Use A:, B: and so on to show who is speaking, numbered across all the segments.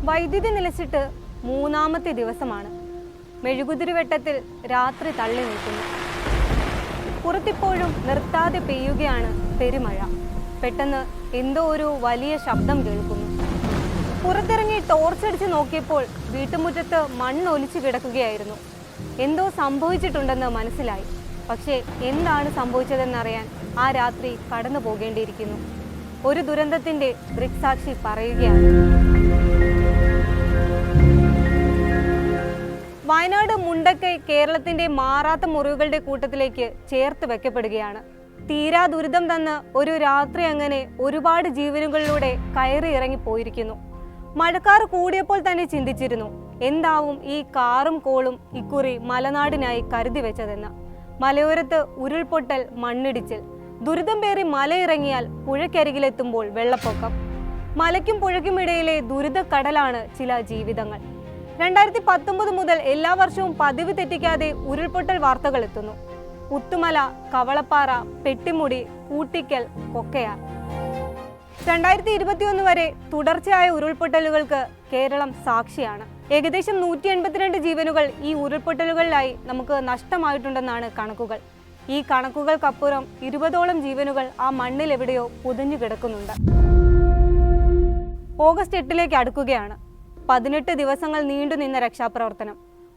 A: വൈദ്യുതി നിലച്ചിട്ട് മൂന്നാമത്തെ ദിവസമാണ്. മെഴുകുതിരിവെട്ടത്തിൽ രാത്രി തള്ളി നിൽക്കുന്നു. പുറത്തിപ്പോഴും നിർത്താതെ പെയ്യുകയാണ് പെരുമഴ. പെട്ടെന്ന് എന്തോ ഒരു വലിയ ശബ്ദം കേൾക്കുന്നു. പുറത്തിറങ്ങി ടോർച്ചടിച്ച് നോക്കിയപ്പോൾ വീട്ടുമുറ്റത്ത് മണ്ണൊലിച്ചു കിടക്കുകയായിരുന്നു. എന്തോ സംഭവിച്ചിട്ടുണ്ടെന്ന് മനസ്സിലായി. പക്ഷേ എന്താണ് സംഭവിച്ചതെന്നറിയാൻ ആ രാത്രി കടന്നു പോകേണ്ടിയിരിക്കുന്നു. ഒരു ദുരന്തത്തിന്റെ ദൃക്സാക്ഷി പറയുകയാണ്. വയനാട് മുണ്ടക്കൈ കേരളത്തിന്റെ മാറാത്ത മുറിവുകളുടെ കൂട്ടത്തിലേക്ക് ചേർത്ത് വെക്കപ്പെടുകയാണ്. തീരാ ദുരിതം തന്ന് ഒരു രാത്രി അങ്ങനെ ഒരുപാട് ജീവനുകളിലൂടെ കയറി ഇറങ്ങി പോയിരിക്കുന്നു. മഴക്കാർ കൂടിയപ്പോൾ തന്നെ ചിന്തിച്ചിരുന്നു, എന്താവും ഈ കാറും കോളും ഇക്കുറി മലനാടിനായി കരുതി വെച്ചതെന്ന്. മലയോരത്ത് ഉരുൾപൊട്ടൽ, മണ്ണിടിച്ചിൽ, ദുരിതം പേറി മലയിറങ്ങിയാൽ പുഴയ്ക്കരികിലെത്തുമ്പോൾ വെള്ളപ്പൊക്കം. മലയ്ക്കും പുഴയ്ക്കും ഇടയിലെ ദുരിതക്കടലാണ് ചില ജീവിതങ്ങൾ. 2019 മുതൽ എല്ലാ വർഷവും പതിവ് തെറ്റിക്കാതെ ഉരുൾപൊട്ടൽ വാർത്തകൾ എത്തുന്നു. പുത്തുമല, കവളപ്പാറ, പെട്ടിമുടി, കൂട്ടിക്കൽ, കൊക്കയാർ. 2021 വരെ തുടർച്ചയായ ഉരുൾപൊട്ടലുകൾക്ക് കേരളം സാക്ഷിയാണ്. ഏകദേശം 182 ജീവനുകൾ ഈ ഉരുൾപൊട്ടലുകളിലായി നമുക്ക് നഷ്ടമായിട്ടുണ്ടെന്നാണ് കണക്കുകൾ. ഈ കണക്കുകൾക്കപ്പുറം 20ഓളം ജീവനുകൾ ആ മണ്ണിൽ എവിടെയോ പുതഞ്ഞു കിടക്കുന്നുണ്ട്. ഓഗസ്റ്റ് 8 അടുക്കുകയാണ്. 18 ദിവസങ്ങൾ നീണ്ടുനിന്ന രക്ഷാപ്രവർത്തനം.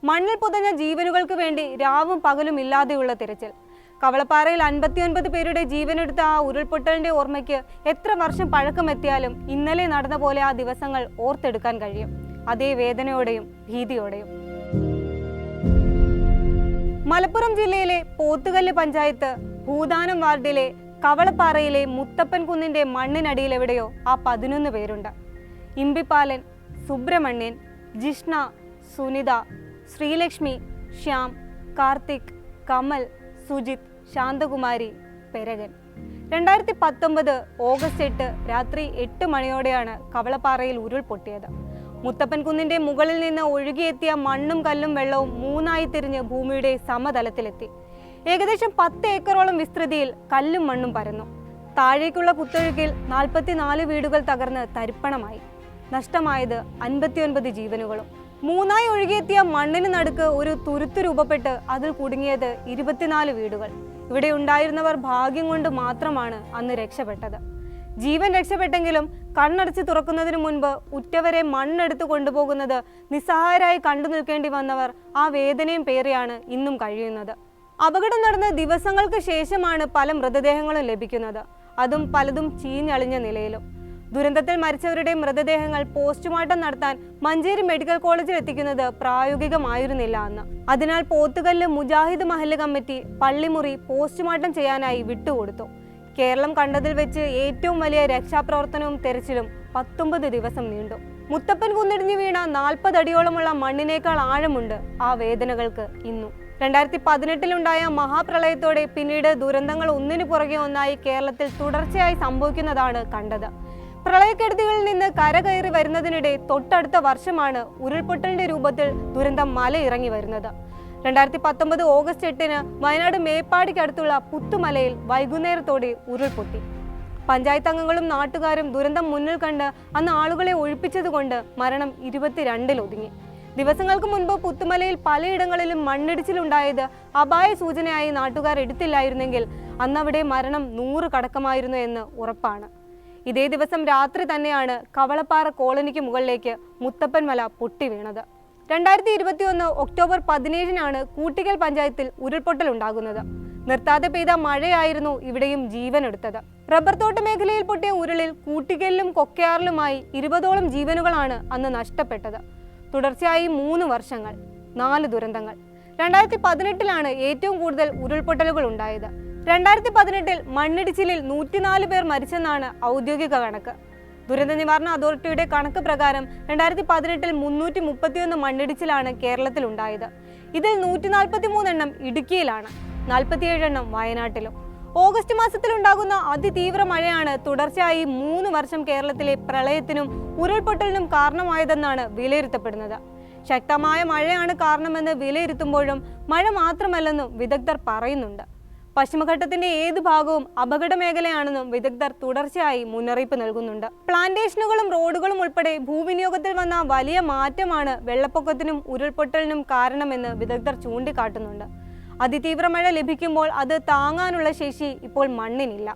A: മണ്ണിൽ പുതഞ്ഞ ജീവനുകൾക്ക് വേണ്ടി രാവും പകലും ഇല്ലാതെയുള്ള തിരച്ചിൽ. കവളപ്പാറയിൽ 59 പേരുടെ ജീവനെടുത്ത ആ ഉരുൾപൊട്ടലിന്റെ ഓർമ്മയ്ക്ക് എത്ര വർഷം പഴക്കമെത്തിയാലും ഇന്നലെ നടന്ന പോലെ ആ ദിവസങ്ങൾ ഓർത്തെടുക്കാൻ കഴിയും. അതേ വേദനയോടെയും ഭീതിയോടെയും. മലപ്പുറം ജില്ലയിലെ പോത്തുകല്ല് പഞ്ചായത്ത് ഭൂദാനം വാർഡിലെ കവളപ്പാറയിലെ മുത്തപ്പൻ കുന്നിന്റെ മണ്ണിനടിയിൽ എവിടെയോ ആ 11 പേരുണ്ട്. ഇമ്പിപ്പാലൻ, സുബ്രഹ്മണ്യൻ, ജിഷ്ണ, സുനിത, ശ്രീലക്ഷ്മി, ശ്യാം, കാർത്തിക്, കമൽ, സുജിത്, ശാന്തകുമാരി, പെരകൻ. 2019 ഓഗസ്റ്റ് 8 രാത്രി 8 മണിയോടെയാണ് കവളപ്പാറയിൽ ഉരുൾപൊട്ടിയത്. മുത്തപ്പൻ കുന്നിന്റെ മുകളിൽ നിന്ന് ഒഴുകിയെത്തിയ മണ്ണും കല്ലും വെള്ളവും മൂന്നായി തിരിഞ്ഞ് ഭൂമിയുടെ സമതലത്തിലെത്തി. ഏകദേശം 10 ഏക്കറോളം വിസ്തൃതിയിൽ കല്ലും മണ്ണും പരന്നു. താഴേക്കുള്ള കുത്തൊഴുക്കിൽ 44 വീടുകൾ തകർന്ന് തരിപ്പണമായി. നഷ്ടമായത് 59 ജീവനുകളും. മൂന്നായി ഒഴുകിയെത്തിയ മണ്ണിന് നടുക്ക് ഒരു തുരുത്ത് രൂപപ്പെട്ട് അതിൽ കുടുങ്ങിയത് 24 വീടുകൾ. ഇവിടെ ഉണ്ടായിരുന്നവർ ഭാഗ്യം കൊണ്ട് മാത്രമാണ് അന്ന് രക്ഷപ്പെട്ടത്. ജീവൻ രക്ഷപ്പെട്ടെങ്കിലും കണ്ണടച്ച് തുറക്കുന്നതിന് മുൻപ് ഉറ്റവരെ മണ്ണെടുത്ത് കൊണ്ടുപോകുന്നത് നിസ്സഹായരായി കണ്ടു നിൽക്കേണ്ടി വന്നവർ ആ വേദനയും പേറിയാണ് ഇന്നും കഴിയുന്നത്. അപകടം നടന്ന ദിവസങ്ങൾക്ക് ശേഷമാണ് പല മൃതദേഹങ്ങളും ലഭിക്കുന്നത്. അതും പലതും ചീഞ്ഞളിഞ്ഞ നിലയിലും. ദുരന്തത്തിൽ മരിച്ചവരുടെ മൃതദേഹങ്ങൾ പോസ്റ്റ്മോർട്ടം നടത്താൻ മഞ്ചേരി മെഡിക്കൽ കോളേജിൽ എത്തിക്കുന്നത് പ്രായോഗികമായിരുന്നില്ല അന്ന്. അതിനാൽ പോത്തുകല്ല് മുജാഹിദ് മഹല്ല് കമ്മിറ്റി പള്ളിമുറി പോസ്റ്റ്മോർട്ടം ചെയ്യാനായി വിട്ടുകൊടുത്തു. കേരളം കണ്ടതിൽ വെച്ച് ഏറ്റവും വലിയ രക്ഷാപ്രവർത്തനവും തെരച്ചിലും 19 ദിവസം നീണ്ടു. മുത്തപ്പൻ കുന്നിടിഞ്ഞു വീണ 40 അടിയോളമുള്ള മണ്ണിനേക്കാൾ ആഴമുണ്ട് ആ വേദനകൾക്ക് ഇന്നും. 2018 മഹാപ്രളയത്തോടെ പിന്നീട് ദുരന്തങ്ങൾ ഒന്നിനു പുറകെ ഒന്നായി കേരളത്തിൽ തുടർച്ചയായി സംഭവിക്കുന്നതാണ് കണ്ടത്. പ്രളയക്കെടുതികളിൽ നിന്ന് കരകയറി വരുന്നതിനിടെ തൊട്ടടുത്ത വർഷമാണ് ഉരുൾപൊട്ടലിന്റെ രൂപത്തിൽ ദുരന്തം മല ഇറങ്ങി വരുന്നത്. 2019 ഓഗസ്റ്റ് 8 വയനാട് മേപ്പാടിക്കടുത്തുള്ള പുത്തുമലയിൽ വൈകുന്നേരത്തോടെ ഉരുൾപൊട്ടി. പഞ്ചായത്ത് അംഗങ്ങളും നാട്ടുകാരും ദുരന്തം മുന്നിൽ കണ്ട് അന്ന് ആളുകളെ ഒഴിപ്പിച്ചതുകൊണ്ട് മരണം 22 ഒതുങ്ങി. ദിവസങ്ങൾക്ക് മുൻപ് പുത്തുമലയിൽ പലയിടങ്ങളിലും മണ്ണിടിച്ചിലുണ്ടായത് അപായ സൂചനയായി നാട്ടുകാർ എടുത്തില്ലായിരുന്നെങ്കിൽ അന്നവിടെ മരണം 100 കടക്കമായിരുന്നു എന്ന് ഉറപ്പാണ്. ഇതേ ദിവസം രാത്രി തന്നെയാണ് കവളപ്പാറ കോളനിക്ക് മുകളിലേക്ക് മുത്തപ്പൻ മല പൊട്ടി വീണത്. 2021 ഒക്ടോബർ 17 കൂട്ടിക്കൽ പഞ്ചായത്തിൽ ഉരുൾപൊട്ടൽ ഉണ്ടാകുന്നത്. നിർത്താതെ പെയ്ത മഴയായിരുന്നു ഇവിടെയും ജീവനെടുത്തത്. റബ്ബർ തോട്ട മേഖലയിൽ പൊട്ടിയ ഉരുളിൽ കൂട്ടിക്കലിലും കൊക്കയാറിലുമായി 20ഓളം ജീവനുകളാണ് അന്ന് നഷ്ടപ്പെട്ടത്. തുടർച്ചയായി 3 വർഷങ്ങൾ, 4 ദുരന്തങ്ങൾ. 2018 ഏറ്റവും കൂടുതൽ ഉരുൾപൊട്ടലുകൾ ഉണ്ടായത്. 2018 മണ്ണിടിച്ചിലിൽ 104 പേർ മരിച്ചെന്നാണ് ഔദ്യോഗിക കണക്ക്. ദുരന്ത നിവാരണ അതോറിറ്റിയുടെ കണക്ക് പ്രകാരം 2018 331 മണ്ണിടിച്ചിലാണ് കേരളത്തിൽ ഉണ്ടായത്. ഇതിൽ 143 എണ്ണം ഇടുക്കിയിലാണ്, 47 എണ്ണം വയനാട്ടിലും. ഓഗസ്റ്റ് മാസത്തിലുണ്ടാകുന്ന അതിതീവ്ര മഴയാണ് തുടർച്ചയായി 3 വർഷം കേരളത്തിലെ പ്രളയത്തിനും ഉരുൾപൊട്ടലിനും കാരണമായതെന്നാണ് വിലയിരുത്തപ്പെടുന്നത്. ശക്തമായ മഴയാണ് കാരണമെന്ന് വിലയിരുത്തുമ്പോഴും മഴ മാത്രമല്ലെന്നും വിദഗ്ധർ പറയുന്നുണ്ട്. പശ്ചിമഘട്ടത്തിന്റെ ഏത് ഭാഗവും അപകട മേഖലയാണെന്നും വിദഗ്ധർ തുടർച്ചയായി മുന്നറിയിപ്പ് നൽകുന്നുണ്ട്. പ്ലാന്റേഷനുകളും റോഡുകളും ഉൾപ്പെടെ ഭൂവിനിയോഗത്തിൽ വന്ന വലിയ മാറ്റമാണ് വെള്ളപ്പൊക്കത്തിനും ഉരുൾപൊട്ടലിനും കാരണമെന്ന് വിദഗ്ധർ ചൂണ്ടിക്കാട്ടുന്നുണ്ട്. അതിതീവ്ര മഴ ലഭിക്കുമ്പോൾ അത് താങ്ങാനുള്ള ശേഷി ഇപ്പോൾ മണ്ണിനില്ല.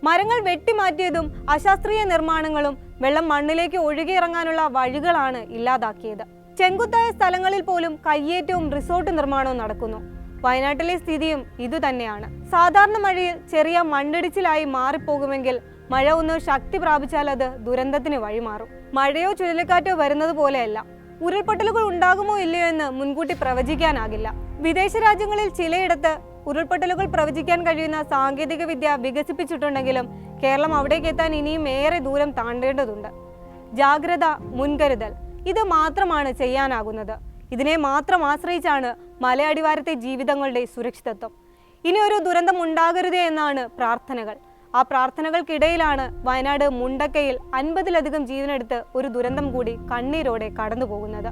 A: മരങ്ങൾ വെട്ടിമാറ്റിയതും അശാസ്ത്രീയ നിർമ്മാണങ്ങളും വെള്ളം മണ്ണിലേക്ക് ഒഴുകിയിറങ്ങാനുള്ള വഴികളാണ് ഇല്ലാതാക്കിയത്. ചെങ്കുത്തായ സ്ഥലങ്ങളിൽ പോലും കയ്യേറ്റവും റിസോർട്ട് നിർമ്മാണവും നടക്കുന്നു. വയനാട്ടിലെ സ്ഥിതിയും ഇതുതന്നെയാണ്. സാധാരണ മഴയിൽ ചെറിയ മണ്ണിടിച്ചിലായി മാറിപ്പോകുമെങ്കിൽ മഴ ഒന്ന് ശക്തി പ്രാപിച്ചാൽ അത് ദുരന്തത്തിന് വഴിമാറും. മഴയോ ചുഴലിക്കാറ്റോ വരുന്നത് പോലെയല്ല. ഉരുൾപൊട്ടലുകൾ ഉണ്ടാകുമോ ഇല്ലയോ എന്ന് മുൻകൂട്ടി പ്രവചിക്കാനാകില്ല. വിദേശ രാജ്യങ്ങളിൽ ചിലയിടത്ത് ഉരുൾപൊട്ടലുകൾ പ്രവചിക്കാൻ കഴിയുന്ന സാങ്കേതിക വിദ്യ വികസിപ്പിച്ചിട്ടുണ്ടെങ്കിലും കേരളം അവിടേക്ക് എത്താൻ ഇനിയും ഏറെ ദൂരം താണ്ടേണ്ടതുണ്ട്. ജാഗ്രത, മുൻകരുതൽ ഇത് മാത്രമാണ് ചെയ്യാനാകുന്നത്. ഇതിനെ മാത്രം ആശ്രയിച്ചാണ് മലയടിവാരത്തെ ജീവിതങ്ങളുടെ സുരക്ഷിതത്വം. ഇനി ഒരു ദുരന്തം ഉണ്ടാകരുതേ എന്നാണ് പ്രാർത്ഥനകൾ. ആ പ്രാർത്ഥനകൾക്കിടയിലാണ് വയനാട് മുണ്ടക്കയിൽ 50-ലധികം ജീവനെടുത്ത് ഒരു ദുരന്തം കൂടി കണ്ണീരോടെ കടന്നു പോകുന്നത്.